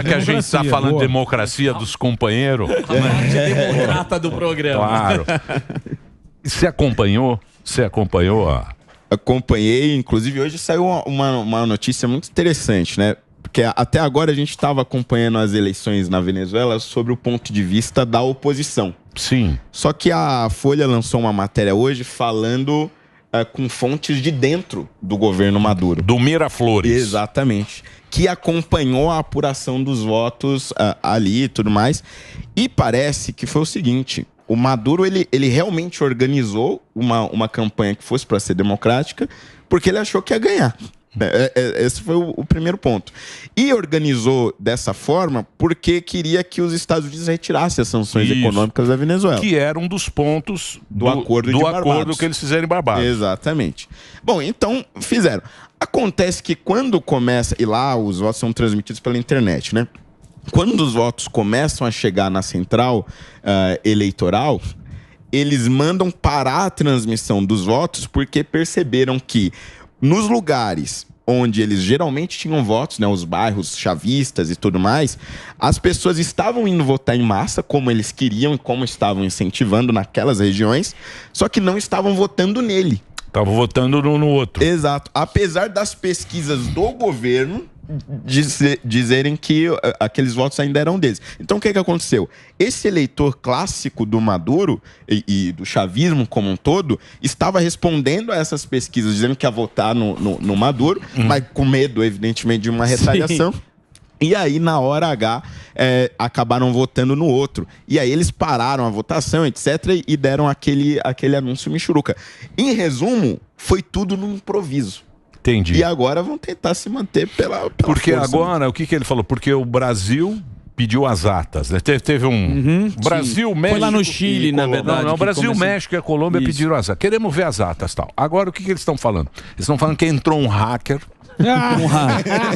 É que a gente está falando de democracia dos companheiros. Democrata do programa. Claro. Você acompanhou? Acompanhei, inclusive hoje saiu uma notícia muito interessante, né? Porque até agora a gente estava acompanhando as eleições na Venezuela sob o ponto de vista da oposição. Sim. Só que a Folha lançou uma matéria hoje falando com fontes de dentro do governo Maduro. Do Miraflores. Exatamente. Que acompanhou a apuração dos votos ali e tudo mais. E parece que foi o seguinte: o Maduro ele realmente organizou uma campanha que fosse para ser democrática, porque ele achou que ia ganhar. Esse foi o primeiro ponto. E organizou dessa forma porque queria que os Estados Unidos retirassem as sanções econômicas da Venezuela. Que era um dos pontos do acordo que eles fizeram em Barbados. Exatamente. Bom, então fizeram. Acontece que quando começa, e lá os votos são transmitidos pela internet, né? Quando os votos começam a chegar na central eleitoral, eles mandam parar a transmissão dos votos porque perceberam que nos lugares onde eles geralmente tinham votos, né, os bairros chavistas e tudo mais, as pessoas estavam indo votar em massa, como eles queriam e como estavam incentivando naquelas regiões, só que não estavam votando nele. Estavam votando no outro. Exato. Apesar das pesquisas do governo dizerem que aqueles votos ainda eram deles. Então, o que aconteceu? Esse eleitor clássico do Maduro e do chavismo como um todo estava respondendo a essas pesquisas, dizendo que ia votar no Maduro, mas com medo, evidentemente, de uma retaliação. Sim. E aí, na hora H, acabaram votando no outro. E aí eles pararam a votação, etc., e deram aquele anúncio michuruca. Em resumo, foi tudo no improviso. Entendi. E agora vão tentar se manter pela Porque força, agora, né? o que ele falou? Porque o Brasil pediu as atas, né? Teve um... Brasil, sim. México... Foi lá no Chile, na verdade. Não, Brasil, México e a Colômbia pediram as atas. Queremos ver as atas, tal. Agora, o que eles estão falando? Eles estão falando que entrou um hacker...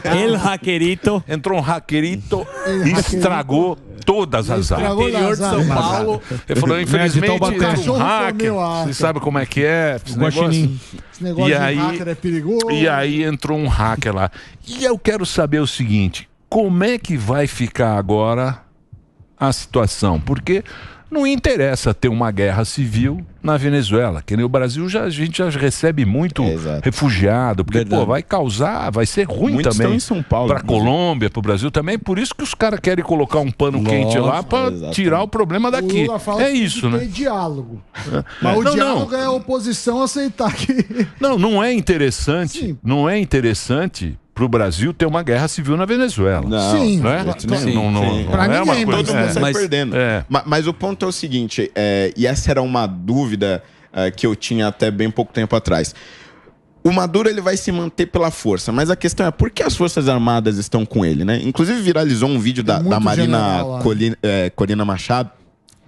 El hackerito. Entrou um hackerito e estragou todas as atas. Interior de São Paulo. Ele falou, infelizmente, um hacker. Você sabe como é que é? Esse negócio de hacker é perigoso. E aí entrou um hacker lá. E eu quero saber o seguinte: como é que vai ficar agora a situação? Porque não interessa ter uma guerra civil na Venezuela, que nem o Brasil a gente já recebe muito refugiado, porque vai ser ruim Muitos também estão em São Paulo, para Colômbia, para o Brasil também. Por isso que os caras querem colocar um pano quente lá para tirar o problema daqui. O Lula fala é isso, né? Tem diálogo. Mas o diálogo é a oposição aceitar que... Não é interessante. Sim. Não é interessante para o Brasil ter uma guerra civil na Venezuela. Sim. Não é? Para é uma ninguém, coisa. Todo mundo sai perdendo. Mas o ponto é o seguinte, e essa era uma dúvida que eu tinha até bem pouco tempo atrás. O Maduro ele vai se manter pela força, mas a questão é por que as Forças Armadas estão com ele, né? Inclusive viralizou um vídeo da Marina Corina Machado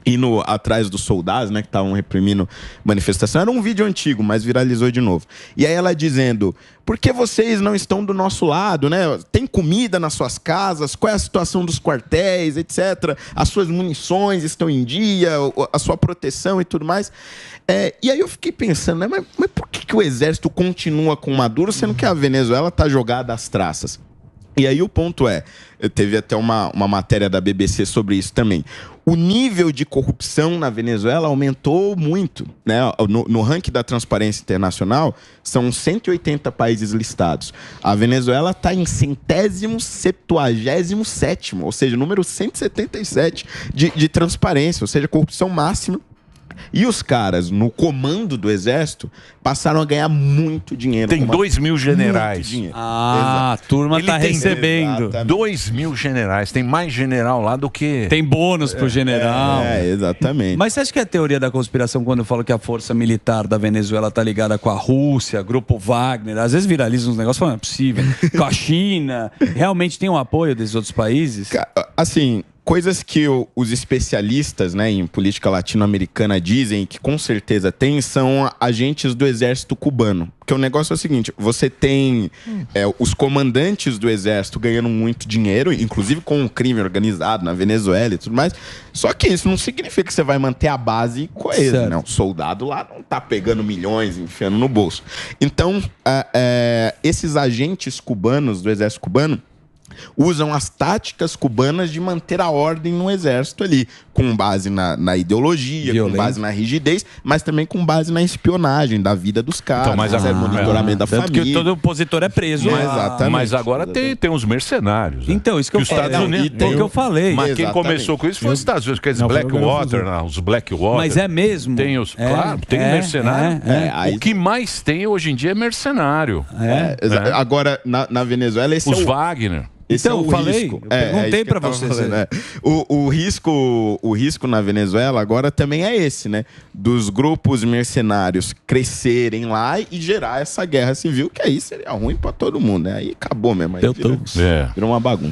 indo atrás dos soldados, né, que estavam reprimindo manifestação. Era um vídeo antigo, mas viralizou de novo. E aí ela dizendo, por que vocês não estão do nosso lado, né? Tem comida nas suas casas? Qual é a situação dos quartéis, etc. As suas munições estão em dia? A sua proteção e tudo mais? E aí eu fiquei pensando, né, mas por que o exército continua com Maduro, sendo que a Venezuela está jogada às traças? E aí o ponto teve até uma matéria da BBC sobre isso também. O nível de corrupção na Venezuela aumentou muito, né? No ranking da Transparência Internacional, são 180 países listados. A Venezuela está em 177º, ou seja, número 177 de transparência, ou seja, corrupção máxima. E os caras, no comando do exército, passaram a ganhar muito dinheiro. Tem 2 mil generais. A turma tá recebendo. 2 mil generais. Tem mais general lá do que... Tem bônus pro general. Exatamente. Mas você acha que é a teoria da conspiração quando eu falo que a força militar da Venezuela tá ligada com a Rússia, Grupo Wagner, às vezes viraliza uns negócios falando, não é possível, com a China, realmente tem um apoio desses outros países? Assim... Coisas que os especialistas, né, em política latino-americana dizem que com certeza tem são agentes do exército cubano. Porque o negócio é o seguinte, você tem os comandantes do exército ganhando muito dinheiro, inclusive com o crime organizado na Venezuela e tudo mais. Só que isso não significa que você vai manter a base coesa, né? O soldado lá não tá pegando milhões e enfiando no bolso. Então, esses agentes cubanos do exército cubano, usam as táticas cubanas de manter a ordem no exército ali, com base na ideologia, com base na rigidez, mas também com base na espionagem da vida dos caras, Então, mas monitoramento da Tanto família. que todo opositor é preso. Exatamente. Mas agora tem uns mercenários. Né? Então, isso que eu os Estados falei. Unidos, Foi o que eu falei. Mas quem Exatamente. começou com isso foi os Estados Unidos, que é os Blackwater, os Blackwater. Mas é mesmo. Tem claro, tem mercenário. Aí- O que mais tem hoje em dia é mercenário. Agora, na Venezuela, esse Os é o... Wagner. Esse Então, é o eu falei, risco. eu perguntei isso que pra eu tava você, falando, né? O risco na Venezuela agora também é esse, né? Dos grupos mercenários crescerem lá e gerar essa guerra civil, que aí seria ruim pra todo mundo, né? Aí acabou mesmo. Aí virou uma bagunça.